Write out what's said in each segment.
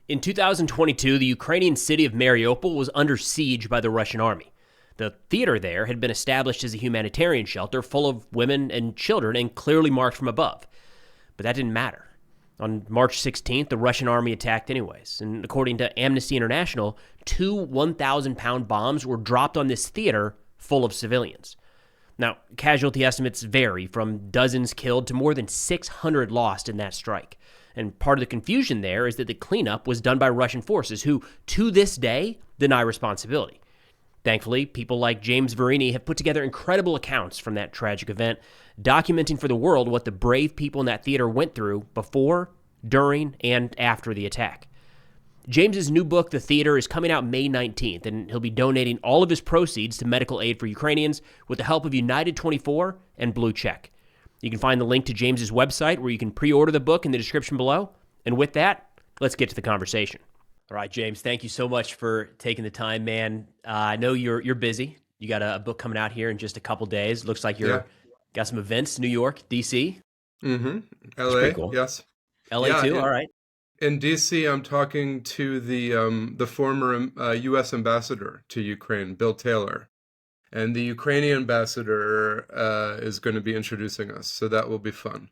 In 2022, the Ukrainian city of Mariupol was under siege by the Russian army. The theater there had been established as a humanitarian shelter full of women and children and clearly marked from above. But that didn't matter. On March 16th, the Russian army attacked anyways, and according to Amnesty International, 2 1,000-pound bombs were dropped on this theater full of civilians. Now, casualty estimates vary from dozens killed to more than 600 lost in that strike. And part of the confusion there is that the cleanup was done by Russian forces who, to this day, deny responsibility. Thankfully, people like James Verini have put together incredible accounts from that tragic event, documenting for the world what the brave people in that theater went through before, during, and after the attack. James's new book, The Theater, is coming out May 19th, and he'll be donating all of his proceeds to medical aid for Ukrainians with the help of United 24 and Blue Check. You can find the link to James's website where you can pre-order the book in the description below. And with that, let's get to the conversation. All right, James, thank you so much for taking the time, man. I know you're busy. You got a book coming out here in just a couple days. Looks like got some events, New York, D.C. Mm-hmm. L.A., cool. Yes. L.A. too? All right. In D.C., I'm talking to the former U.S. ambassador to Ukraine, Bill Taylor. And the Ukrainian ambassador is going to be introducing us, so that will be fun.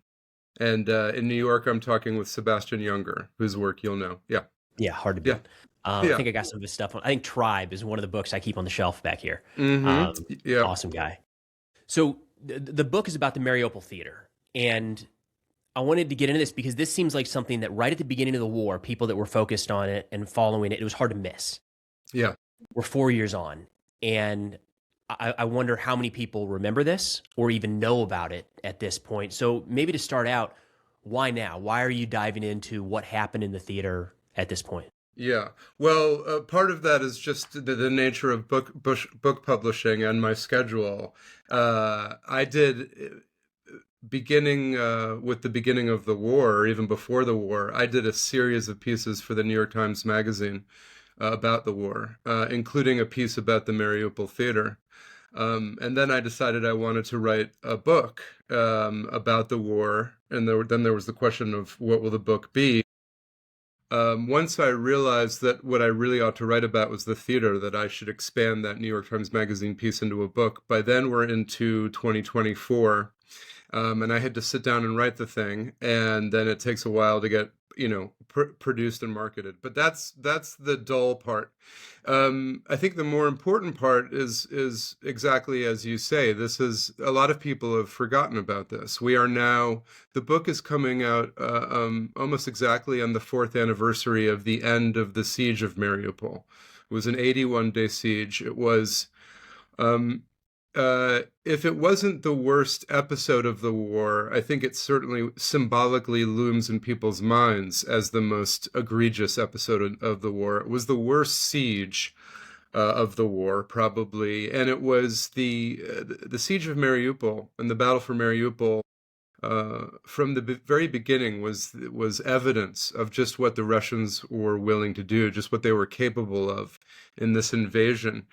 And in New York, I'm talking with Sebastian Junger, whose work you'll know. Yeah. Yeah, hard to beat. I think I got some of his stuff on. I think Tribe is one of the books I keep on the shelf back here. Mm-hmm. Awesome guy. So the book is about the Mariupol theater. And I wanted to get into this because this seems like something that right at the beginning of the war, people that were focused on it and following it, it was hard to miss. Yeah. We're 4 years on. And I wonder how many people remember this or even know about it at this point. So maybe to start out, why now? Why are you diving into what happened in the theater at this point? Yeah, well, part of that is just the nature of book publishing and my schedule. I did, beginning with the beginning of the war, or even before the war, I did a series of pieces for the New York Times Magazine about the war, including a piece about the Mariupol theater. And then I decided I wanted to write a book about the war, and then there was the question of what will the book be. Once I realized that what I really ought to write about was the theater, that I should expand that New York Times Magazine piece into a book. By then we're into 2024, and I had to sit down and write the thing, and then it takes a while to get produced and marketed. But that's the dull part. I think the more important part is exactly as you say. This is, a lot of people have forgotten about this. We are now, the book is coming out almost exactly on the 4th anniversary of the end of the siege of Mariupol. It was an 81-day siege. It was, if it wasn't the worst episode of the war, I think it certainly symbolically looms in people's minds as the most egregious episode of the war. It was the worst siege of the war, probably, and it was the siege of Mariupol and the battle for Mariupol. From the very beginning was evidence of just what the Russians were willing to do, just what they were capable of in this invasion.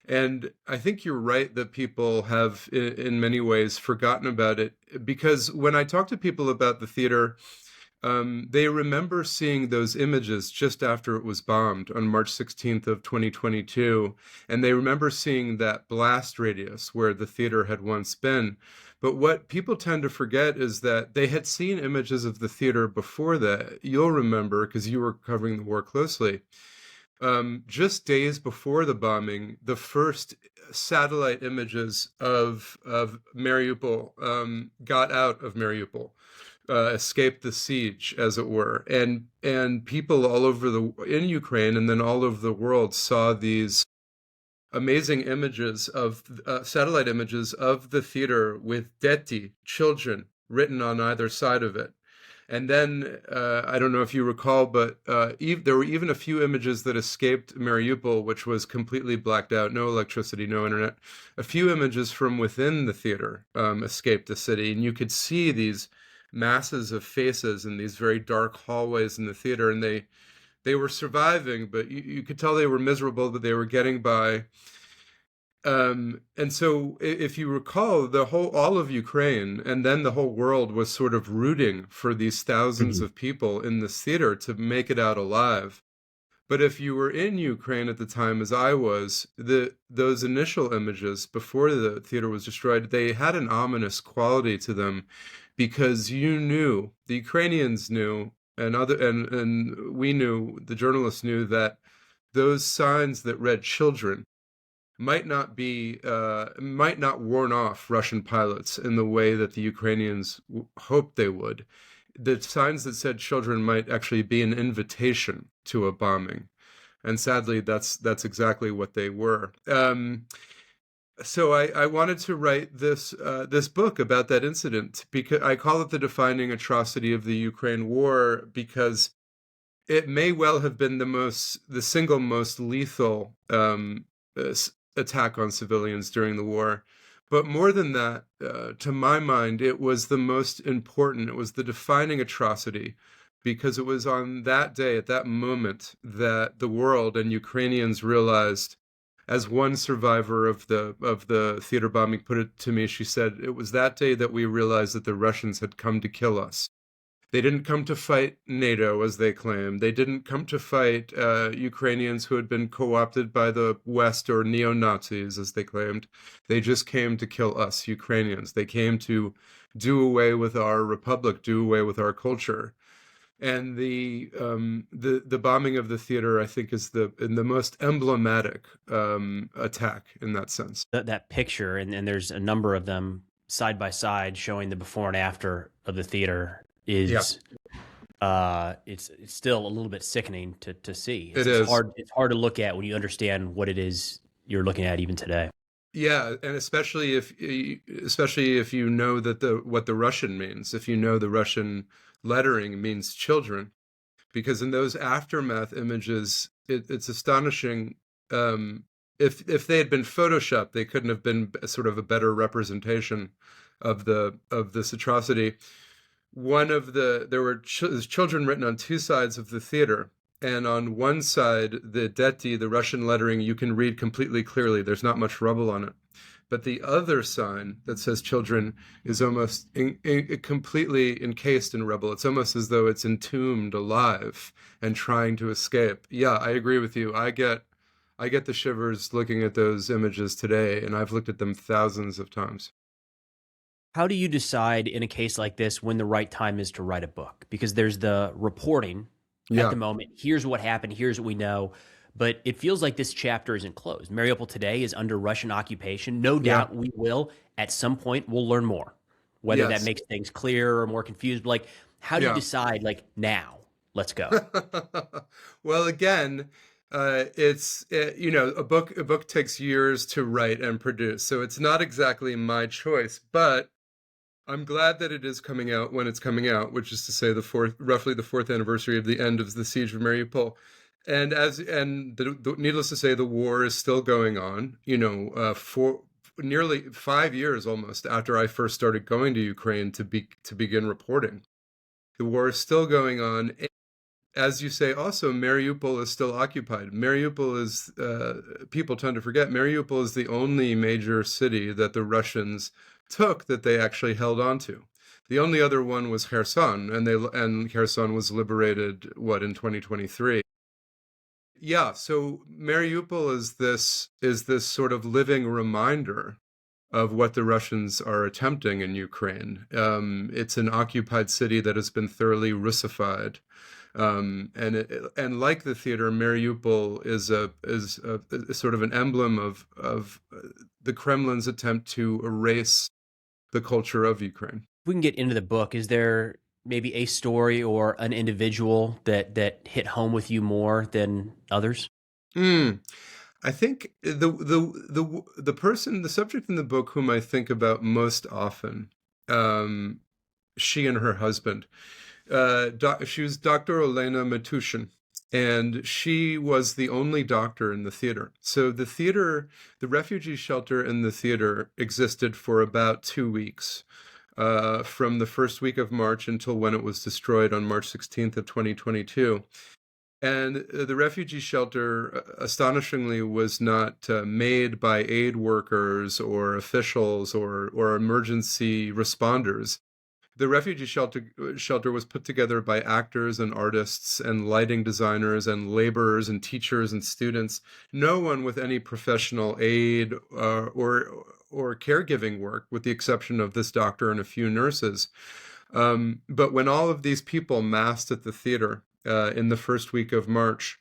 And I think you're right that people have, in many ways, forgotten about it, because when I talk to people about the theater, they remember seeing those images just after it was bombed on March 16th of 2022, and they remember seeing that blast radius where the theater had once been. But what people tend to forget is that they had seen images of the theater before that. You'll remember, because you were covering the war closely. Just days before the bombing, the first satellite images of Mariupol got out of Mariupol, escaped the siege, as it were, and people all over in Ukraine and then all over the world saw these amazing images of satellite images of the theater with deti, children, written on either side of it. And then, I don't know if you recall, but there were even a few images that escaped Mariupol, which was completely blacked out, no electricity, no internet. A few images from within the theater escaped the city, and you could see these masses of faces in these very dark hallways in the theater, and they were surviving, but you could tell they were miserable, but they were getting by. And so if you recall, all of Ukraine and then the whole world was sort of rooting for these thousands of people in this theater to make it out alive. But if you were in Ukraine at the time, as I was, those initial images before the theater was destroyed, they had an ominous quality to them, because you knew, the Ukrainians knew, and we knew, the journalists knew, that those signs that read children might not warn off Russian pilots in the way that the Ukrainians hoped they would. The signs that said children might actually be an invitation to a bombing, and sadly, that's exactly what they were. So I wanted to write this book about that incident, because I call it the defining atrocity of the Ukraine war, because it may well have been the single most lethal attack on civilians during the war. But more than that, to my mind, it was the most important. It was the defining atrocity, because it was on that day, at that moment, that the world and Ukrainians realized, as one survivor of the theater bombing put it to me, she said, it was that day that we realized that the Russians had come to kill us. They didn't come to fight NATO, as they claimed. They didn't come to fight Ukrainians who had been co-opted by the West, or neo-Nazis, as they claimed. They just came to kill us, Ukrainians. They came to do away with our republic, do away with our culture. And the bombing of the theater, I think, is the most emblematic attack in that sense. That picture, and there's a number of them side by side showing the before and after of the theater, is it's still a little bit sickening to see. It's hard to look at when you understand what it is you're looking at even today. Yeah, and especially if you know that what the Russian means, if you know the Russian lettering means children, because in those aftermath images, it's astonishing. If they had been photoshopped, they couldn't have been sort of a better representation of this atrocity. There were children written on two sides of the theater, and on one side, the Deti, the Russian lettering, you can read completely clearly. There's not much rubble on it. But the other sign that says children is almost completely encased in rubble. It's almost as though it's entombed alive and trying to escape. Yeah, I agree with you. I get the shivers looking at those images today, and I've looked at them thousands of times. How do you decide in a case like this when the right time is to write a book? Because there's the reporting at the moment. Here's what happened. Here's what we know. But it feels like this chapter isn't closed. Mariupol today is under Russian occupation. No doubt we will, at some point, we'll learn more. Whether that makes things clearer or more confused. But like, how do you decide, like, now, let's go? Well, again, a book takes years to write and produce. So it's not exactly my choice. But I'm glad that it is coming out when it's coming out, which is to say roughly the fourth anniversary of the end of the siege of Mariupol. And needless to say, the war is still going on. For nearly 5 years almost after I first started going to Ukraine to begin reporting, the war is still going on. As you say, also Mariupol is still occupied. Mariupol is people tend to forget. Mariupol is the only major city that the Russians took that they actually held on to. The only other one was Kherson, and Kherson was liberated in 2023. Yeah, so Mariupol is this sort of living reminder of what the Russians are attempting in Ukraine. It's an occupied city that has been thoroughly Russified, and like the theater, Mariupol is a sort of an emblem of the Kremlin's attempt to erase the culture of Ukraine. If we can get into the book, is there maybe a story or an individual that hit home with you more than others? I think the person, the subject in the book whom I think about most often, she and her husband, she was Dr. Olena Matushin, and she was the only doctor in the theater. So the refugee shelter in the theater existed for about 2 weeks. From the first week of March until when it was destroyed on March 16th of 2022. And the refugee shelter, astonishingly, was not made by aid workers or officials or emergency responders. The refugee shelter was put together by actors and artists and lighting designers and laborers and teachers and students. No one with any professional aid or caregiving work, with the exception of this doctor and a few nurses. But when all of these people massed at the theater in the first week of March,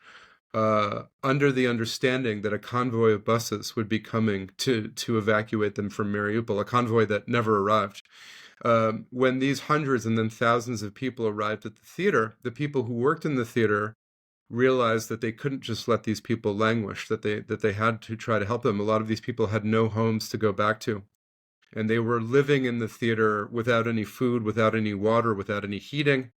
under the understanding that a convoy of buses would be coming to evacuate them from Mariupol, a convoy that never arrived. When these hundreds and then thousands of people arrived at the theater, the people who worked in the theater realized that they couldn't just let these people languish, that they had to try to help them. A lot of these people had no homes to go back to, and they were living in the theater without any food, without any water, without any heating.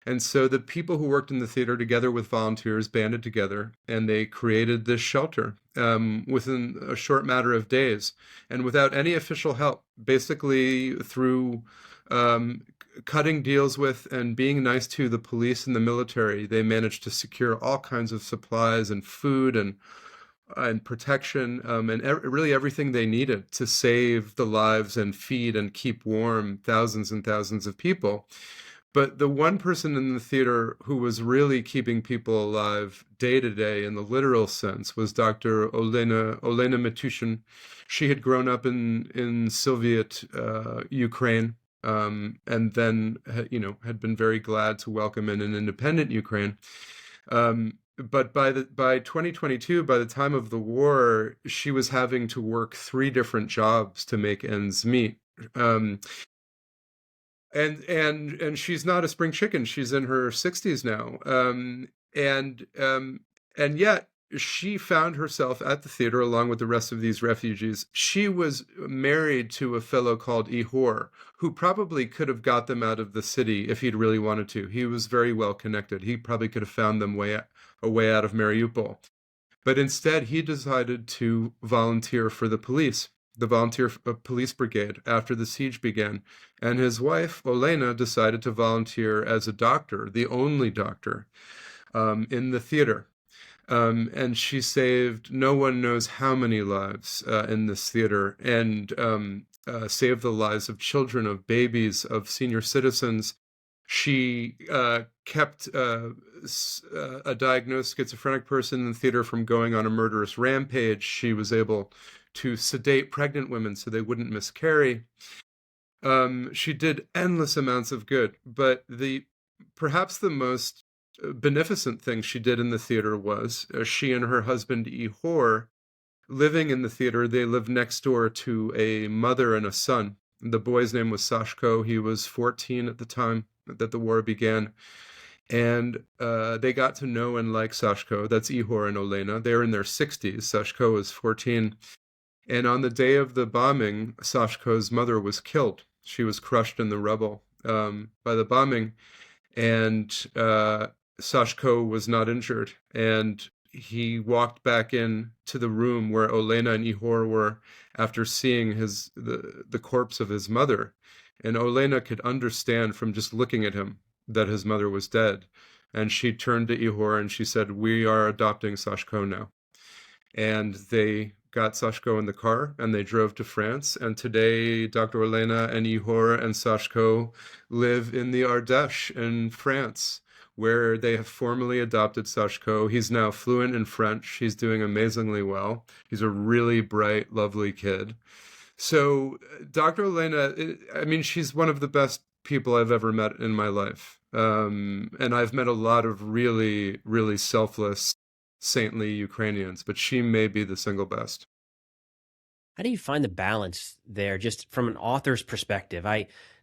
And so the people who worked in the theater, together with volunteers, banded together, and they created this shelter within a short matter of days, and without any official help, basically through cutting deals with and being nice to the police and the military. They managed to secure all kinds of supplies and food and protection, and really everything they needed to save the lives and feed and keep warm thousands and thousands of people. But the one person in the theater who was really keeping people alive day to day in the literal sense was Dr. Olena Matushin. She had grown up in Soviet Ukraine, and then had been very glad to welcome in an independent Ukraine. But by 2022, by the time of the war, she was having to work 3 different jobs to make ends meet. And she's not a spring chicken. She's in her 60s now. And yet she found herself at the theater along with the rest of these refugees. She was married to a fellow called Ihor, who probably could have got them out of the city if he'd really wanted to. He was very well connected. He probably could have found them a way out of Mariupol. But instead, he decided to volunteer for the police, the volunteer police brigade, after the siege began. And his wife, Olena, decided to volunteer as a doctor, the only doctor, in the theater. And she saved no one knows how many lives in this theater, and saved the lives of children, of babies, of senior citizens. She kept a diagnosed schizophrenic person in the theater from going on a murderous rampage. She was able to sedate pregnant women so they wouldn't miscarry. She did endless amounts of good, but perhaps the most beneficent thing she did in the theater was she and her husband Ihor, living in the theater, they lived next door to a mother and a son. The boy's name was Sashko. He was 14 at the time that the war began. And they got to know and like Sashko. That's Ihor and Olena. They're in their 60s. Sashko was 14. And on the day of the bombing, Sashko's mother was killed. She was crushed in the rubble by the bombing. And Sashko was not injured. And he walked back in to the room where Olena and Ihor were after seeing the corpse of his mother. And Olena could understand from just looking at him that his mother was dead. And she turned to Ihor and she said, "We are adopting Sashko now." And they got Sashko in the car and they drove to France. And today, Dr. Olena and Ihor and Sashko live in the Ardèche in France, where they have formally adopted Sashko. He's now fluent in French. He's doing amazingly well. He's a really bright, lovely kid. So Dr. Olena, I mean, she's one of the best people I've ever met in my life. And I've met a lot of really, really selfless, saintly Ukrainians, but she may be the single best. How do you find the balance there, just from an author's perspective?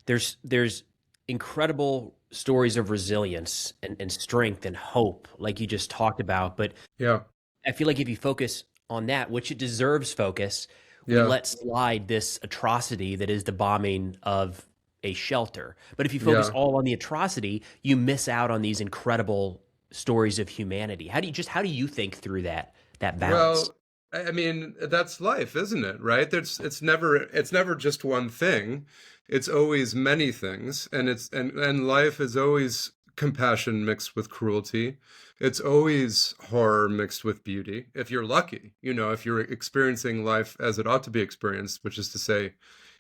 There's incredible stories of resilience and strength and hope, like you just talked about. But yeah, I feel like if you focus on that, which it deserves focus, we let slide this atrocity that is the bombing of a shelter. But if you focus all on the atrocity, you miss out on these incredible stories of humanity. How do you think through that balance? Well, I mean, that's life, isn't it? Right? It's never just one thing. It's always many things, and life is always compassion mixed with cruelty. It's always horror mixed with beauty. If you're lucky, if you're experiencing life as it ought to be experienced, which is to say,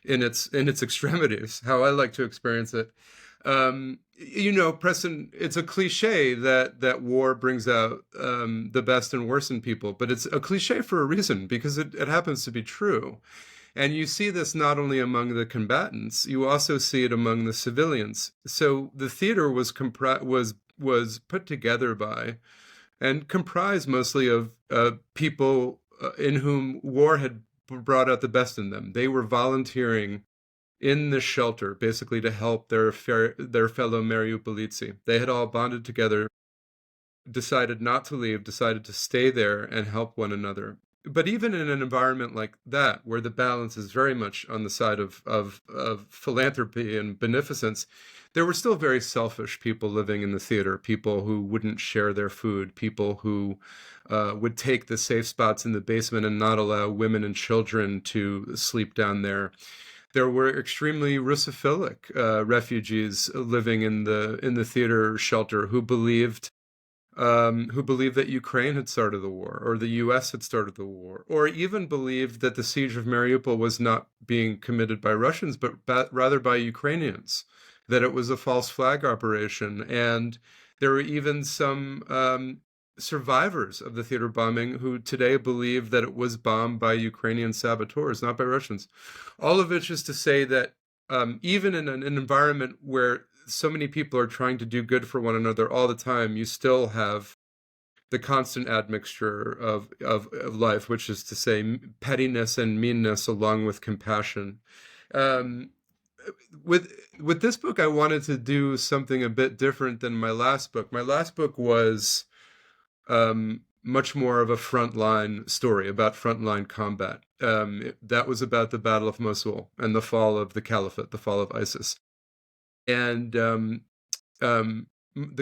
in its extremities, how I like to experience it. Preston, it's a cliche that war brings out the best and worst in people, but it's a cliche for a reason, because it happens to be true. And you see this not only among the combatants, you also see it among the civilians. So the theater was put together by and comprised mostly of people in whom war had brought out the best in them. They were volunteering in the shelter, basically to help their fellow Mariupolitsi. They had all bonded together, decided not to leave, decided to stay there and help one another. But even in an environment like that, where the balance is very much on the side of philanthropy and beneficence, there were still very selfish people living in the theater, people who wouldn't share their food, people who would take the safe spots in the basement and not allow women and children to sleep down there. There were extremely Russophilic refugees living in the theater shelter who believed that Ukraine had started the war, or the U.S. had started the war, or even believed that the siege of Mariupol was not being committed by Russians, but rather by Ukrainians, that it was a false flag operation. And there were even some survivors of the theater bombing who today believe that it was bombed by Ukrainian saboteurs, not by Russians. All of which is to say that even in an environment where so many people are trying to do good for one another all the time, you still have the constant admixture of life, which is to say pettiness and meanness along with compassion. With this book, I wanted to do something a bit different than my last book. My last book was much more of a frontline story about frontline combat. That was about the Battle of Mosul and the fall of the Caliphate, the fall of ISIS. And the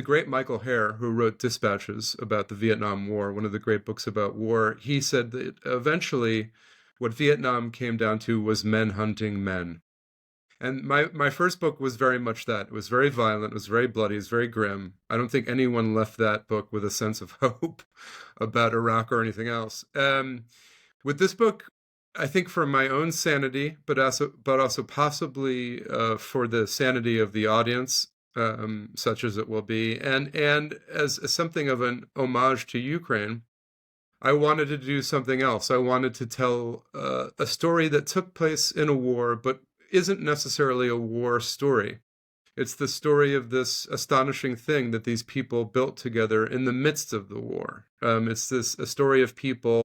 great Michael Hare, who wrote Dispatches about the Vietnam War, one of the great books about war, he said that eventually what Vietnam came down to was men hunting men. And my first book was very much that. It was very violent, it was very bloody, it was very grim. I don't think anyone left that book with a sense of hope about Iraq or anything else. With this book, I think for my own sanity, but also possibly for the sanity of the audience, such as it will be, and as something of an homage to Ukraine, I wanted to do something else. I wanted to tell a story that took place in a war, but isn't necessarily a war story. It's the story of this astonishing thing that these people built together in the midst of the war. It's a story of people.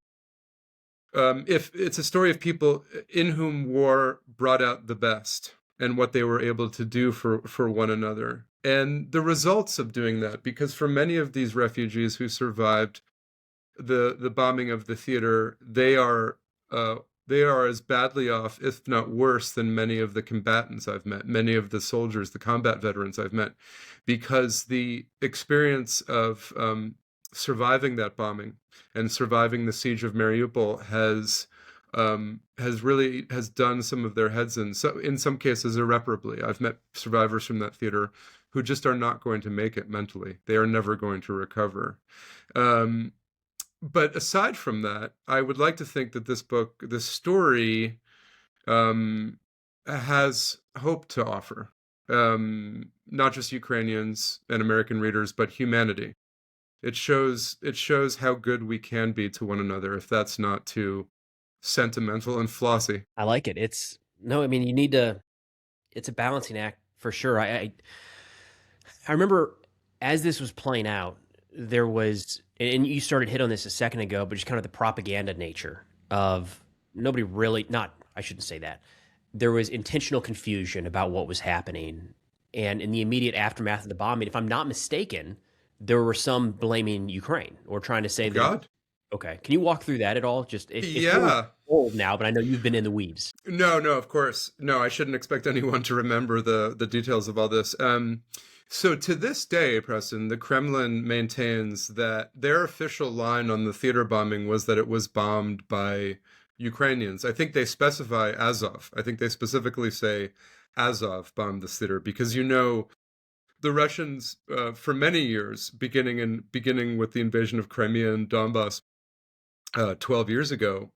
If it's a story of people in whom war brought out the best and what they were able to do for one another, and the results of doing that, because for many of these refugees who survived the bombing of the theater, they are as badly off, if not worse, than many of the combatants I've met, many of the soldiers, the combat veterans I've met, because the experience of surviving that bombing and surviving the siege of Mariupol has done some of their heads in. So in some cases irreparably. I've met survivors from that theater who just are not going to make it mentally. They are never going to recover. But aside from that, I would like to think that this story, has hope to offer, not just Ukrainians and American readers, but humanity. It shows how good we can be to one another, if that's not too sentimental and flossy. I like it. It's a balancing act for sure. I remember as this was playing out, there was, and you started hit on this a second ago, but just kind of the propaganda nature of nobody really, I shouldn't say that. There was intentional confusion about what was happening. And in the immediate aftermath of the bombing, if I'm not mistaken, there were some blaming Ukraine or trying to say that. God. Okay. Can you walk through that at all? Just yeah. It's old now, but I know you've been in the weeds. No, of course. No, I shouldn't expect anyone to remember the details of all this. So to this day, Preston, the Kremlin maintains that their official line on the theater bombing was that it was bombed by Ukrainians. I think they specify Azov. I think they specifically say Azov bombed the theater because, the Russians, for many years, beginning with the invasion of Crimea and Donbass, 12 years ago,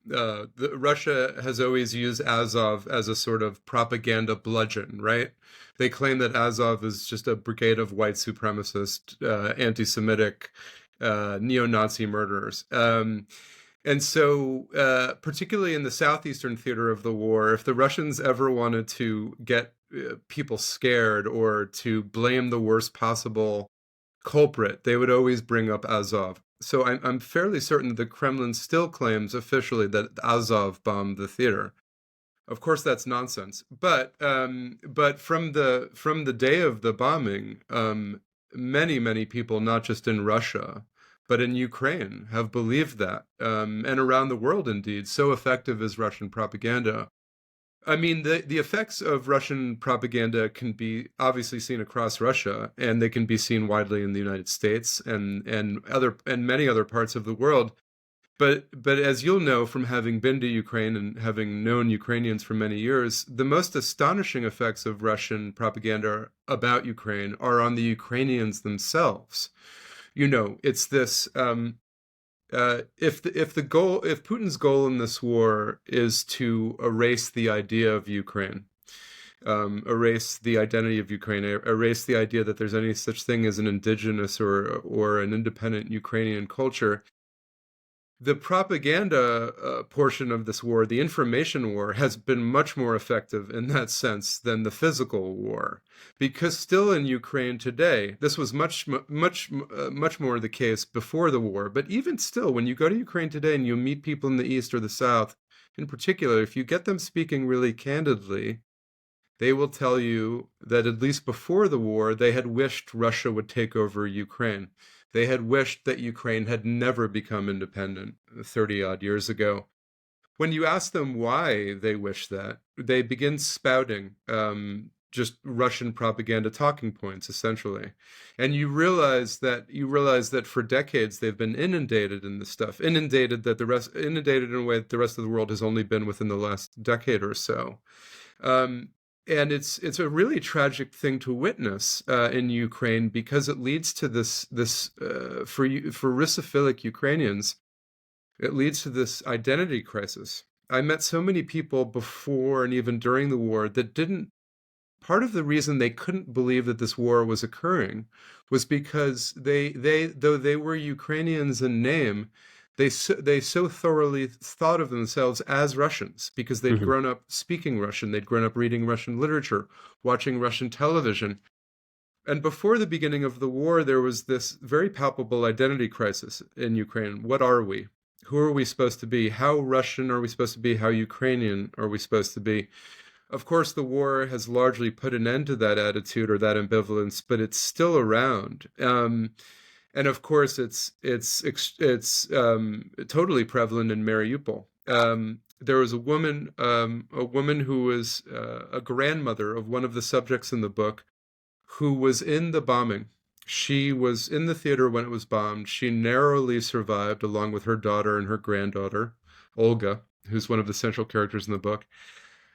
Russia has always used Azov as a sort of propaganda bludgeon, right? They claim that Azov is just a brigade of white supremacist, anti-Semitic, neo-Nazi murderers. And so, particularly in the southeastern theater of the war, if the Russians ever wanted to get people scared or to blame the worst possible culprit, they would always bring up Azov. So I'm fairly certain that the Kremlin still claims officially that Azov bombed the theater. Of course, that's nonsense. But from the day of the bombing, many people, not just in Russia, but in Ukraine, have believed that, and around the world, indeed. So effective is Russian propaganda. I mean, the effects of Russian propaganda can be obviously seen across Russia, and they can be seen widely in the United States and many other parts of the world. But as you'll know from having been to Ukraine and having known Ukrainians for many years, the most astonishing effects of Russian propaganda about Ukraine are on the Ukrainians themselves. It's this. If Putin's goal in this war is to erase the idea of Ukraine, erase the identity of Ukraine, erase the idea that there's any such thing as an indigenous or an independent Ukrainian culture, the propaganda portion of this war, the information war, has been much more effective in that sense than the physical war. Because still in Ukraine today, this was much more the case before the war. But even still, when you go to Ukraine today and you meet people in the East or the South, in particular, if you get them speaking really candidly, they will tell you that at least before the war, they had wished Russia would take over Ukraine. They had wished that Ukraine had never become independent 30-odd years ago. When you ask them why they wish that, they begin spouting just Russian propaganda talking points, essentially. And you realize that for decades they've been inundated in this stuff, inundated in a way that the rest of the world has only been within the last decade or so. And it's a really tragic thing to witness in Ukraine, because it leads to this for Russophilic Ukrainians, it leads to this identity crisis. I met so many people before and even during the war that didn't. Part of the reason they couldn't believe that this war was occurring was because they though they were Ukrainians in name, they so thoroughly thought of themselves as Russians because they'd grown up speaking Russian, they'd grown up reading Russian literature, watching Russian television. And before the beginning of the war, there was this very palpable identity crisis in Ukraine. What are we? Who are we supposed to be? How Russian are we supposed to be? How Ukrainian are we supposed to be? Of course, the war has largely put an end to that attitude or that ambivalence, but it's still around. And of course, it's totally prevalent in Mariupol. There was a woman who was a grandmother of one of the subjects in the book, who was in the bombing. She was in the theater when it was bombed. She narrowly survived, along with her daughter and her granddaughter, Olga, who's one of the central characters in the book.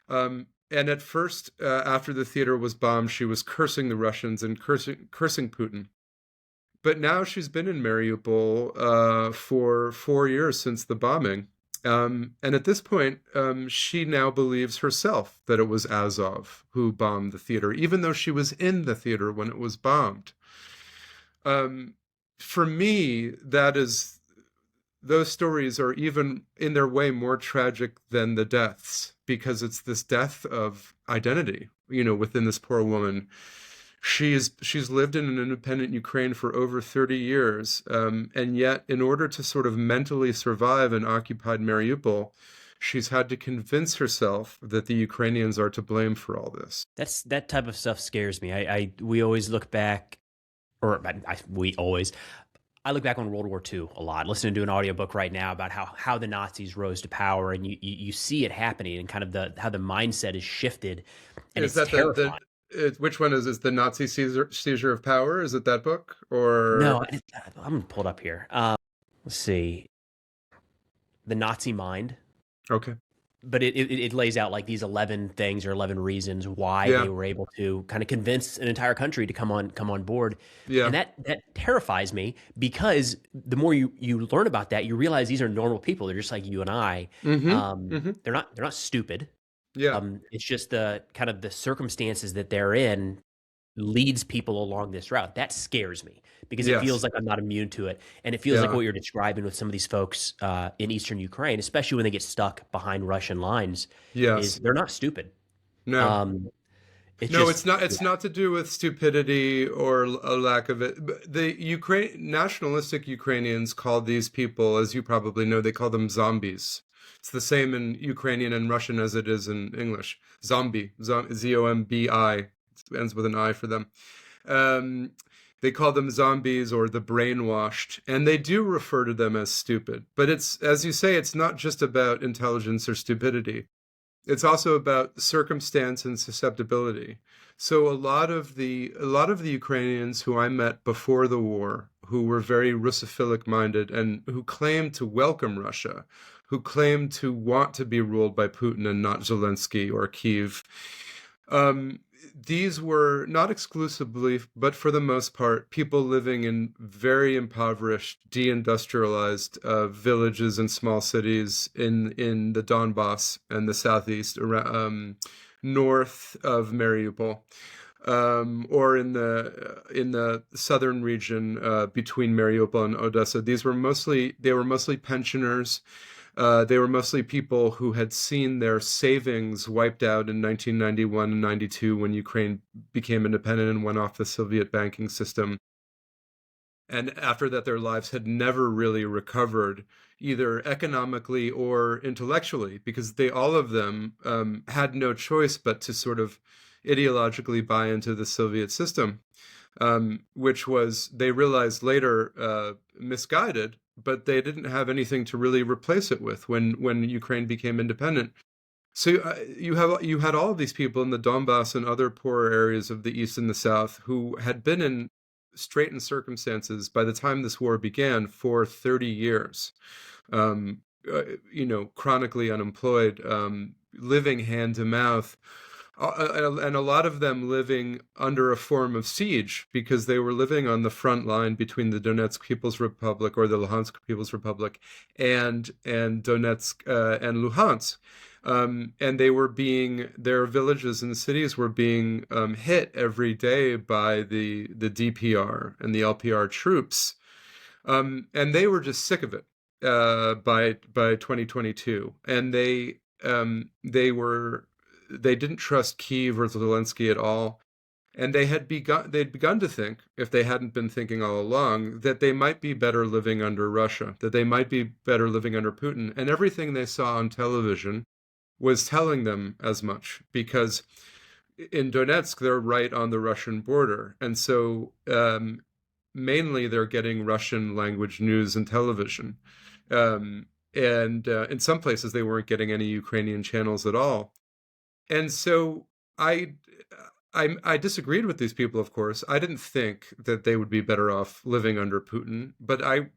And at first, after the theater was bombed, she was cursing the Russians and cursing Putin. But now she's been in Mariupol for 4 years since the bombing. And at this point, she now believes herself that it was Azov who bombed the theater, even though she was in the theater when it was bombed. For me, those stories are even in their way more tragic than the deaths, because it's this death of identity, within this poor woman. She's lived in an independent Ukraine for over 30 years, and yet in order to sort of mentally survive in occupied Mariupol, she's had to convince herself that the Ukrainians are to blame for all this. That type of stuff scares me. We always look back, I look back on World War II a lot, listening to an audiobook right now about how the Nazis rose to power, and you see it happening and kind of how the mindset is shifted, and it's terrifying. Which one is the Nazi seizure of power? Is it that book? Or no? I'm going to pull it up here. Let's see. The Nazi Mind. Okay. but it lays out like these 11 things or 11 reasons why Yeah. they were able to kind of convince an entire country to come on board. Yeah. And that terrifies me, because the more you learn about that, you realize these are normal people. They're just like you and I. Mm-hmm. Mm-hmm. They're not stupid. Yeah. It's just the kind of the circumstances that they're in leads people along this route. That scares me, because it feels Yes. like I'm not immune to it. And it feels like Yeah. what you're describing with some of these folks in Eastern Ukraine, especially when they get stuck behind Russian lines, is Yes. they're not stupid. No. Um, it's No, just, it's not. It's not to do with stupidity or a lack of it. The Ukraine nationalistic Ukrainians call these people, as you probably know, they call them zombies. It's the same in Ukrainian and Russian as it is in English. Zombie, Zombi. It ends with an I for them. Um, they call them zombies or the brainwashed, and they do refer to them as stupid. But it's, as you say, it's not just about intelligence or stupidity. It's also about circumstance and susceptibility. So a lot of the Ukrainians who I met before the war, who were very Russophilic minded and who claimed to welcome Russia, who claimed to want to be ruled by Putin and not Zelensky or Kyiv, um, these were not exclusively, but for the most part, people living in very impoverished, deindustrialized villages and small cities in the Donbass and the southeast, north of Mariupol, or in the southern region between Mariupol and Odessa. They were mostly pensioners. They were mostly people who had seen their savings wiped out in 1991 and 92 when Ukraine became independent and went off the Soviet banking system. And after that, their lives had never really recovered, either economically or intellectually, because all of them had no choice but to sort of ideologically buy into the Soviet system, which was, they realized later, misguided, but they didn't have anything to really replace it with when Ukraine became independent. So you had all of these people in the Donbass and other poorer areas of the east and the south who had been in straitened circumstances by the time this war began for 30 years, um, chronically unemployed, living hand to mouth, and a lot of them living under a form of siege because they were living on the front line between the Donetsk People's Republic or the Luhansk People's Republic and Donetsk and Luhansk. And their villages and cities were being hit every day by the DPR and the LPR troops, and they were just sick of it by 2022, and they didn't trust Kyiv or Zelensky at all. And they'd begun to think, if they hadn't been thinking all along, that they might be better living under Russia, that they might be better living under Putin. And everything they saw on television was telling them as much, because in Donetsk, they're right on the Russian border. And so mainly they're getting Russian language news and television. And in some places, they weren't getting any Ukrainian channels at all. And so I disagreed with these people, of course. I didn't think that they would be better off living under Putin, but I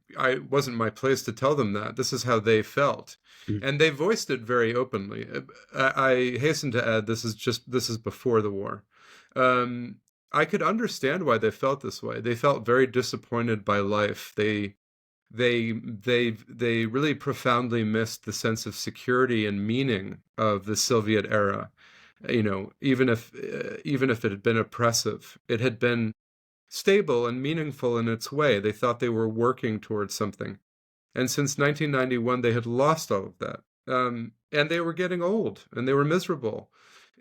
wasn't my place to tell them that. This is how they felt. Mm. And they voiced it very openly. I hasten to add, this is before the war. I could understand why they felt this way. They felt very disappointed by life. They really profoundly missed the sense of security and meaning of the Soviet era. Even if it had been oppressive, it had been stable and meaningful in its way. They thought they were working towards something. And since 1991, they had lost all of that. And they were getting old and they were miserable.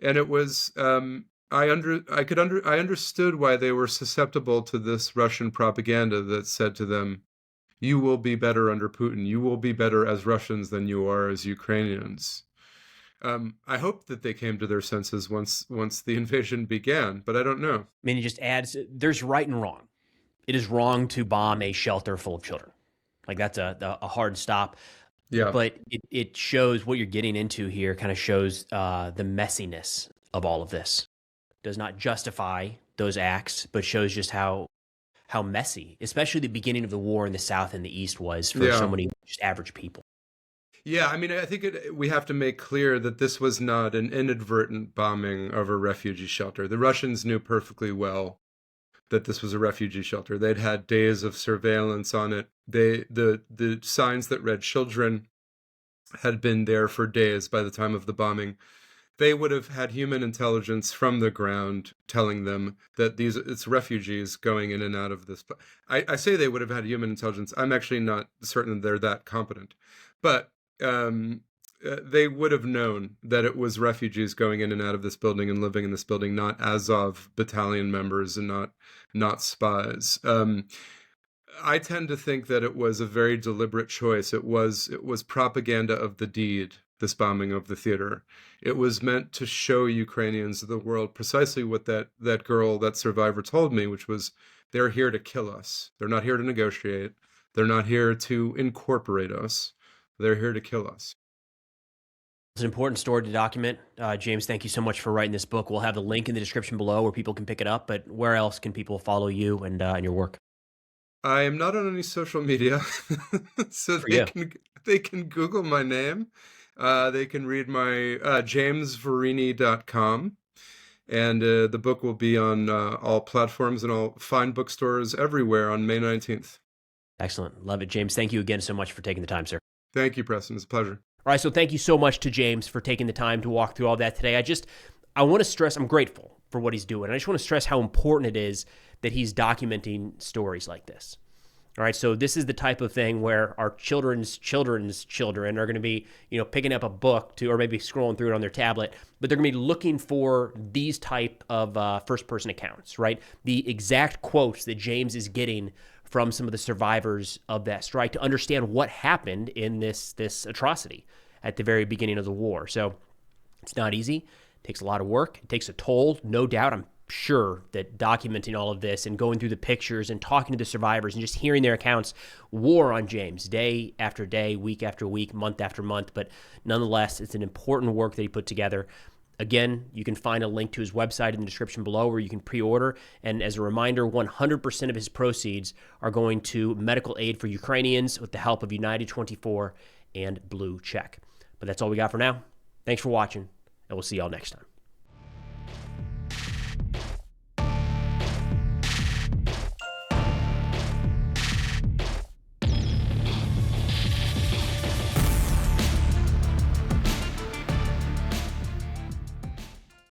And it was, I understood why they were susceptible to this Russian propaganda that said to them, you will be better under Putin. You will be better as Russians than you are as Ukrainians. I hope that they came to their senses once the invasion began, but I don't know. I mean, it just adds, there's right and wrong. It is wrong to bomb a shelter full of children. Like, that's a hard stop. Yeah. But it shows what you're getting into here, kind of shows the messiness of all of this. Does not justify those acts, but shows just how messy, especially the beginning of the war in the South and the East was for so many just average people. Yeah, I mean, I think we have to make clear that this was not an inadvertent bombing of a refugee shelter. The Russians knew perfectly well that this was a refugee shelter. They'd had days of surveillance on it. The signs that read children had been there for days by the time of the bombing. They would have had human intelligence from the ground telling them that it's refugees going in and out of this. I say they would have had human intelligence. I'm actually not certain they're that competent, but they would have known that it was refugees going in and out of this building and living in this building, not Azov battalion members and not spies. I tend to think that it was a very deliberate choice. It was propaganda of the deed, this bombing of the theater. It was meant to show Ukrainians of the world precisely what that girl, that survivor, told me, which was they're here to kill us. They're not here to negotiate. They're not here to incorporate us. They're here to kill us. It's an important story to document. James, thank you so much for writing this book. We'll have the link in the description below where people can pick it up, but where else can people follow you and your work? I am not on any social media, so they can Google my name. They can read my jamesverini.com, and the book will be on all platforms and all fine bookstores everywhere on May 19th. Excellent. Love it, James. Thank you again so much for taking the time, sir. Thank you, Preston. It's a pleasure. All right, so thank you so much to James for taking the time to walk through all that today. I want to stress, I'm grateful for what he's doing. I just want to stress how important it is that he's documenting stories like this. All right, so this is the type of thing where our children's children are going to be, picking up a book or maybe scrolling through it on their tablet, but they're going to be looking for these type of first-person accounts, right? The exact quotes that James is getting from some of the survivors of that strike to understand what happened in this atrocity at the very beginning of the war. So it's not easy. It takes a lot of work. It takes a toll, no doubt. I'm sure that documenting all of this and going through the pictures and talking to the survivors and just hearing their accounts wore on James day after day, week after week, month after month. But nonetheless, it's an important work that he put together. Again, you can find a link to his website in the description below where you can pre-order. And as a reminder, 100% of his proceeds are going to medical aid for Ukrainians with the help of United 24 and Blue Check. But that's all we got for now. Thanks for watching, and we'll see y'all next time.